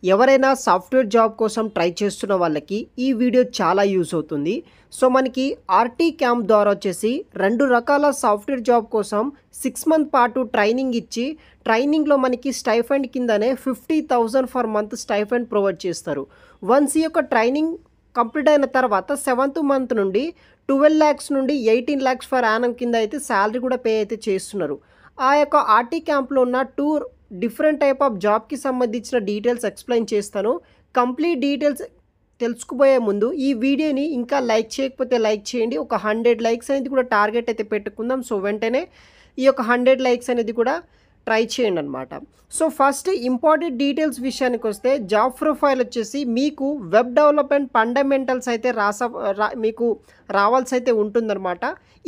ఎవరైనా software job కోసం try చేస్తున్న వాళ్ళకి ఈ వీడియో చాలా యూజ్ అవుతుంది. సో, మనకి ఆర్‌టీ క్యాంప్ ద్వారా వచ్చేసి 2 రకాల సాఫ్ట్‌వేర్ జాబ్ కోసం 6 మంత్ పాటు ట్రైనింగ్ ఇచ్చి, ట్రైనింగ్‌లో మనకి స్టైఫండ్ కిందనే 50,000 ఫర్ మంత్ స్టైఫండ్ ప్రొవైడ్ చేస్తారు. వన్స్ ఈ యొక్క ట్రైనింగ్ కంప్లీట్ అయిన తర్వాత 7థ్ మంత్ నుండి 12,00,000 నుండి 18,00,000 ఫర్ యానమ్ కింద అయితే సాలరీ కూడా పే అయితే చేస్తున్నారు. ఆ యొక్క ఆర్‌టీ క్యాంప్‌లో ఉన్న డిఫరెంట్ టైప్ ఆఫ్ జాబ్‌కి సంబంధించిన డీటెయిల్స్ ఎక్స్‌ప్లెయిన్ చేస్తాను. కంప్లీట్ డీటెయిల్స్ తెలుసుకుపోయే ముందు ఈ వీడియోని ఇంకా లైక్ చేయకపోతే లైక్ చేయండి. ఒక 100 లైక్స్ అనేది కూడా టార్గెట్ అయితే పెట్టుకుందాం. సో, వెంటనే ఈ యొక్క 100 లైక్స్ అనేది కూడా ట్రై చేయండనమాట. సో, ఫస్ట్ ఇంపార్టెంట్ డీటెయిల్స్ విషయానికొస్తే జాబ్ ప్రొఫైల్ వచ్చేసి మీకు వెబ్ డెవలప్‌మెంట్ ఫండమెంటల్స్ అయితే మీకు రావాల్సయితే ఉంటుందనమాట.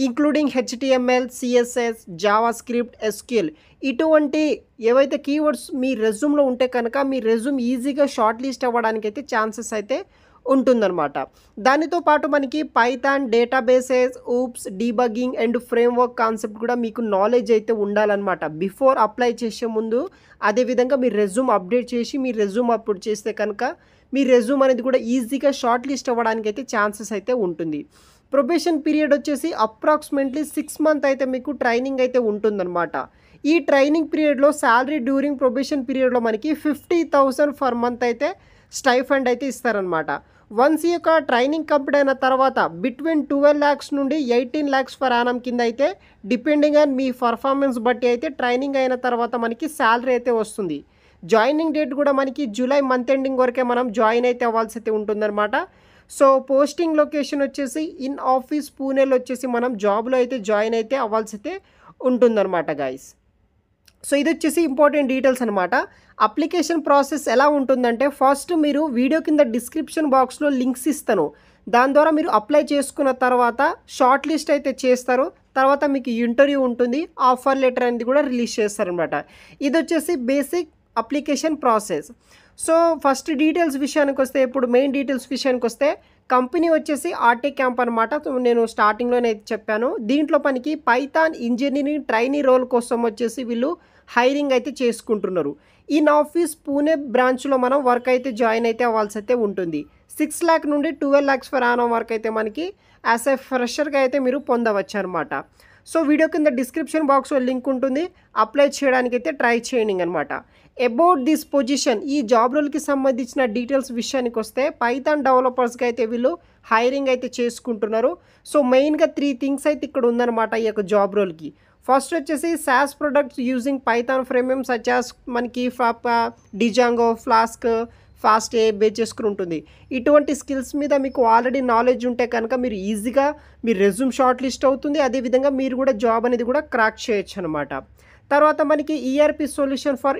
Including HTML, CSS, JavaScript, SQL ఇటువంటి ఏవైతే కీవర్డ్స్ మీ రెజ్యూమ్‌లో ఉంటే కనుక మీ రెజ్యూమ్ ఈజీగా షార్ట్ లిస్ట్ అవ్వడానికైతే ఛాన్సెస్ అయితే ఉంటుందన్నమాట. దానితో పాటు మనకి Python, databases, OOPS, debugging and framework concept కూడా మీకు నాలెడ్జ్ అయితే ఉండాలన్నమాట. బిఫోర్ అప్లై చేసే ముందు అదేవిధంగా మీ రెజ్యూమ్ అప్డేట్ చేసి మీ రెజ్యూమ్ అప్లోడ్ చేస్తే కనుక మీ రెజ్యూమ్ అనేది కూడా ఈజీగా షార్ట్ లిస్ట్ అవ్వడానికైతే ఛాన్సెస్ అయితే ఉంటుంది. ప్రొబేషన్ పీరియడ్ వచ్చేసి అప్రాక్సిమేట్లీ 6 మంత్ అయితే మీకు ట్రైనింగ్ అయితే ఉంటుందన్నమాట. ఈ ట్రైనింగ్ పీరియడ్‌లో సాలరీ డ్యూరింగ్ ప్రొబేషన్ పీరియడ్‌లో మనకి 50,000 ఫర్ మంత్ అయితే స్టైఫండ్ అయితే ఇస్తారనమాట. వన్స్ ఈ యొక్క ట్రైనింగ్ కంప్లీట్ అయిన తర్వాత బిట్వీన్ 12,00,000 నుండి 18,00,000 ఫర్ యానమ్ కింద అయితే డిపెండింగ్ ఆన్ మీ పర్ఫార్మెన్స్ బట్టి అయితే ట్రైనింగ్ అయిన తర్వాత మనకి సాలరీ అయితే వస్తుంది. జాయినింగ్ డేట్ కూడా మనకి జూలై మంత్ ఎండింగ్ వరకే మనం జాయిన్ అయితే అవ్వాల్సి అయితే ఉంటుందన్నమాట. సో, పోస్టింగ్ లొకేషన్ వచ్చేసి ఇన్ ఆఫీస్ పూణేలో వచ్చేసి మనం జాబ్‌లో అయితే జాయిన్ అయితే అవ్వాల్సి అయితే ఉంటుందన్నమాట గైస్. సో, ఇదొచ్చేసి ఇంపార్టెంట్ డీటెయిల్స్ అనమాట. అప్లికేషన్ ప్రాసెస్ ఎలా ఉంటుందంటే ఫస్ట్ మీరు వీడియో కింద డిస్క్రిప్షన్ బాక్స్‌లో లింక్స్ ఇస్తాను. దాని ద్వారా మీరు అప్లై చేసుకున్న తర్వాత షార్ట్ లిస్ట్ అయితే చేస్తారు. తర్వాత మీకు ఇంటర్వ్యూ ఉంటుంది. ఆఫర్ లెటర్ అనేది కూడా రిలీజ్ చేస్తారనమాట. ఇదొచ్చేసి basic application process. So, first details విషయానికొస్తే ఇప్పుడు మెయిన్ డీటెయిల్స్ విషయానికొస్తే కంపెనీ వచ్చేసి ఆర్‌టీ క్యాంప్ అనమాట. నేను స్టార్టింగ్‌లోనే చెప్పాను. దీంట్లో మనకి పైథాన్ ఇంజినీరింగ్ ట్రైనీ రోల్ కోసం వచ్చేసి వీళ్ళు హైరింగ్ అయితే చేసుకుంటున్నారు. ఇన్ ఆఫీస్ పూణే బ్రాంచ్‌లో మనం వర్క్ అయితే జాయిన్ అయితే అవ్వాల్సి అయితే ఉంటుంది. 6,00,000 నుండి 12,00,000 ఫర్ యానమ్ వరకు అయితే మనకి యాస్ ఎ ఫ్రెషర్‌గా అయితే మీరు పొందవచ్చు అనమాట. సో, వీడియో కింద డిస్క్రిప్షన్ బాక్స్‌లో లింక్ ఉంటుంది. అప్లై చేయడానికైతే ట్రై చేయండి అనమాట. అబౌట్ దిస్ పొజిషన్ ఈ జాబ్ రోల్‌కి సంబంధించిన డీటెయిల్స్ విషయానికొస్తే పైథాన్ డెవలపర్స్‌గా అయితే వీళ్ళు హైరింగ్ అయితే చేసుకుంటున్నారు. సో, మెయిన్‌గా 3 థింగ్స్ అయితే ఇక్కడ ఉందన్నమాట ఈ యొక్క జాబ్ రోల్‌కి. ఫస్ట్ వచ్చేసి SaaS products using Python frame such as మనకి ఫాపా, Django, Flask, fast a base చేసుకుని ఉంటుంది. ఇటువంటి స్కిల్స్ మీద మీకు ఆల్రెడీ నాలెడ్జ్ ఉంటే కనుక మీరు ఈజీగా మీ రెజ్యూమ్ షార్ట్ లిస్ట్ అవుతుంది. అదేవిధంగా మీరు కూడా జాబ్ అనేది కూడా క్రాక్ చేయొచ్చు అనమాట. తర్వాత మనకి ERP solution for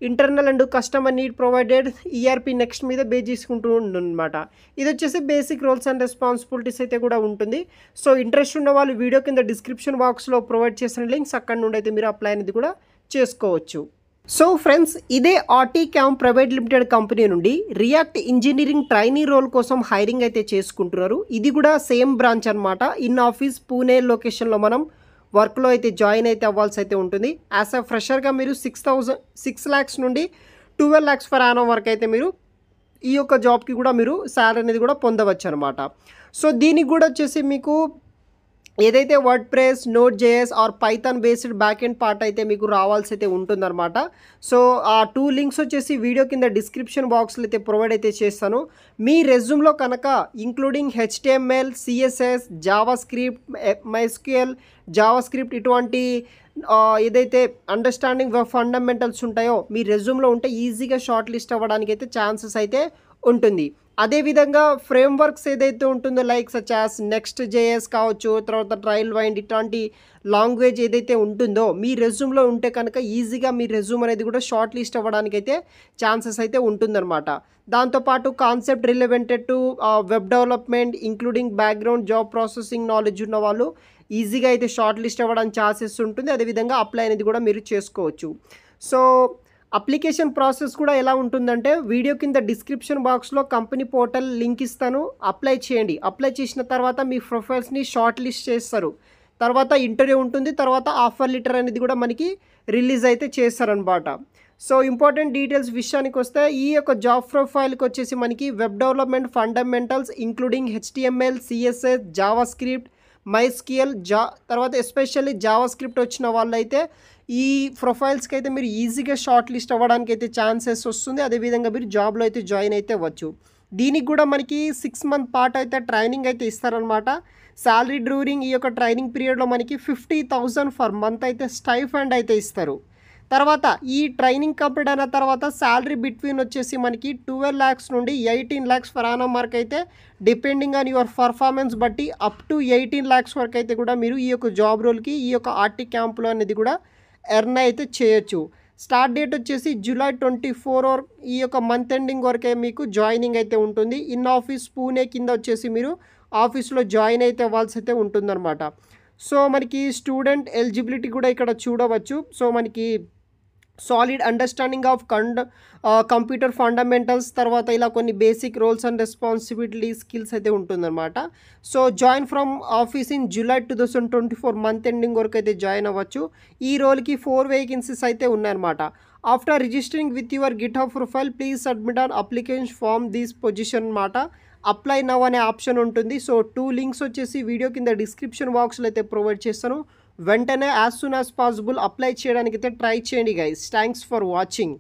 internal and customer need provided ERP next మీద బేస్ చేసుకుంటూ ఉంటుందన్నమాట. ఇది వచ్చేసి బేసిక్ రోల్స్ అండ్ రెస్పాన్సిబిలిటీస్ అయితే కూడా ఉంటుంది. సో, ఇంట్రెస్ట్ ఉన్న వాళ్ళు వీడియో కింద డిస్క్రిప్షన్ బాక్స్‌లో ప్రొవైడ్ చేసిన లింక్స్ అక్కడ నుండి అయితే మీరు అప్లై అనేది కూడా చేసుకోవచ్చు. సో, ఫ్రెండ్స్ ఇదే RT camp private limited company నుండి రియాక్ట్ ఇంజినీరింగ్ ట్రైనీ రోల్ కోసం హైరింగ్ అయితే చేసుకుంటున్నారు. ఇది కూడా సేమ్ బ్రాంచ్ అనమాట. ఇన్ ఆఫీస్ పూణే లొకేషన్‌లో మనం వర్క్‌లో అయితే జాయిన్ అయితే అవ్వాల్సి అయితే ఉంటుంది. యాస్ ఎ ఫ్రెషర్‌గా మీరు 6,00,000 నుండి 12,00,000 ఫర్ యానమ్ వరకు అయితే మీరు ఈ యొక్క జాబ్‌కి కూడా మీరు సాలరీ అనేది కూడా పొందవచ్చు అనమాట. సో, దీనికి కూడా వచ్చేసి మీకు ఏదైతే WordPress, Node JS or Python based back end part అయితే మీకు రావాల్సి అయితే ఉంటుందన్నమాట. సో, ఆ 2 లింక్స్ వచ్చేసి వీడియో కింద డిస్క్రిప్షన్ బాక్స్‌లో అయితే ప్రొవైడ్ అయితే చేస్తాను. మీ రెజ్యూమ్‌లో కనుక including HTML, CSS, JavaScript, MySQL, JavaScript ఇటువంటి ఏదైతే అండర్స్టాండింగ్ వెబ్ ఫండమెంటల్స్ ఉంటాయో మీ రెజ్యూమ్‌లో ఉంటే ఈజీగా షార్ట్ లిస్ట్ అవ్వడానికి అయితే ఛాన్సెస్ అయితే ఉంటుంది. అదేవిధంగా ఫ్రేమ్‌వర్క్స్ ఏదైతే ఉంటుందో like such as Next JS కావచ్చు, తర్వాత ట్రైల్ వైండ్ ఇట్లాంటి లాంగ్వేజ్ ఏదైతే ఉంటుందో మీ రెజ్యూమ్‌లో ఉంటే కనుక ఈజీగా మీ రెజ్యూమ్ అనేది కూడా షార్ట్ లిస్ట్ అవ్వడానికైతే ఛాన్సెస్ అయితే ఉంటుందన్నమాట. దాంతోపాటు concept రిలవెంటెడ్ to web development including background job processing knowledge ఉన్న వాళ్ళు ఈజీగా అయితే షార్ట్ లిస్ట్ అవ్వడానికి ఛాన్సెస్ ఉంటుంది. అదేవిధంగా అప్లై అనేది కూడా మీరు చేసుకోవచ్చు. సో, అప్లికేషన్ ప్రాసెస్ కూడా ఎలా ఉంటుందంటే వీడియో కింద డిస్క్రిప్షన్ బాక్స్‌లో కంపెనీ పోర్టల్ లింక్ ఇస్తాను. అప్లై చేయండి. అప్లై చేసిన తర్వాత మీ ప్రొఫైల్స్‌ని షార్ట్ లిస్ట్ చేస్తారు. తర్వాత ఇంటర్వ్యూ ఉంటుంది. తర్వాత ఆఫర్ లెటర్ అనేది కూడా మనకి రిలీజ్ అయితే చేస్తారనమాట. సో ఇంపార్టెంట్ డీటెయిల్స్ విషయానికి వస్తే ఈ యొక్క జాబ్ ప్రొఫైల్కి వచ్చేసి మనకి web development fundamentals including HTML, CSS, JavaScript, MySQL, తర్వాత ఎస్పెషల్లీ జావా స్క్రిప్ట్ వచ్చిన వాళ్ళైతే ఈ ప్రొఫైల్స్కి అయితే మీరు ఈజీగా షార్ట్ లిస్ట్ అవ్వడానికి అయితే ఛాన్సెస్ వస్తుంది. అదేవిధంగా మీరు జాబ్లో అయితే జాయిన్ అయితే అవ్వచ్చు. దీనికి కూడా మనకి 6 మంత్ పాటు అయితే ట్రైనింగ్ అయితే ఇస్తారనమాట. శాలరీ డ్యూరింగ్ ఈ యొక్క ట్రైనింగ్ పీరియడ్లో మనకి 50,000 ఫర్ మంత్ అయితే స్టైఫండ్ అయితే ఇస్తారు. తర్వాత ఈ ట్రైనింగ్ కంప్లీట్ అయిన తర్వాత శాలరీ బిట్వీన్ వచ్చేసి మనకి 12 lakhs నుండి 18 lakhs ఫర్ ఆనం వరకు అయితే డిపెండింగ్ ఆన్ యువర్ పర్ఫార్మెన్స్ బట్టి అప్ టు 18 lakhs వరకు అయితే కూడా మీరు ఈ యొక్క జాబ్ రోల్కి ఈ యొక్క ఆర్టీ క్యాంప్లో అనేది కూడా ఎర్న్ అయితే చేయొచ్చు. స్టార్ట్ డేట్ వచ్చేసి July 24 ఈ యొక్క మంత్ ఎండింగ్ వరకే మీకు జాయినింగ్ అయితే ఉంటుంది. ఇన్ ఆఫీస్ పూణే కింద వచ్చేసి మీరు ఆఫీస్లో జాయిన్ అయితే అవ్వాల్సి అయితే ఉంటుందన్నమాట. సో మనకి స్టూడెంట్ ఎలిజిబిలిటీ కూడా ఇక్కడ చూడవచ్చు. సో మనకి solid understanding of computer fundamentals, తర్వాత ఇలా కొన్ని basic roles and responsibility skills అయితే ఉంటుందన్నమాట. So join from office in July 2024 month ending వరకు అయితే జాయిన్ అవ్వచ్చు. ఈ రోల్కి 4 వేకెన్సీస్ అయితే ఉన్నాయన్నమాట. After registering with your GitHub profile please submit on application form this position అన్నమాట. అప్లై నవ్ అనే ఆప్షన్ ఉంటుంది. సో 2 లింక్స్ వచ్చేసి వీడియో కింద డిస్క్రిప్షన్ బాక్స్లో అయితే ప్రొవైడ్ చేస్తాను. వెంటనే as soon as possible apply చేయడానికి అయితే ట్రై చేయండి గైస్. Thanks for watching.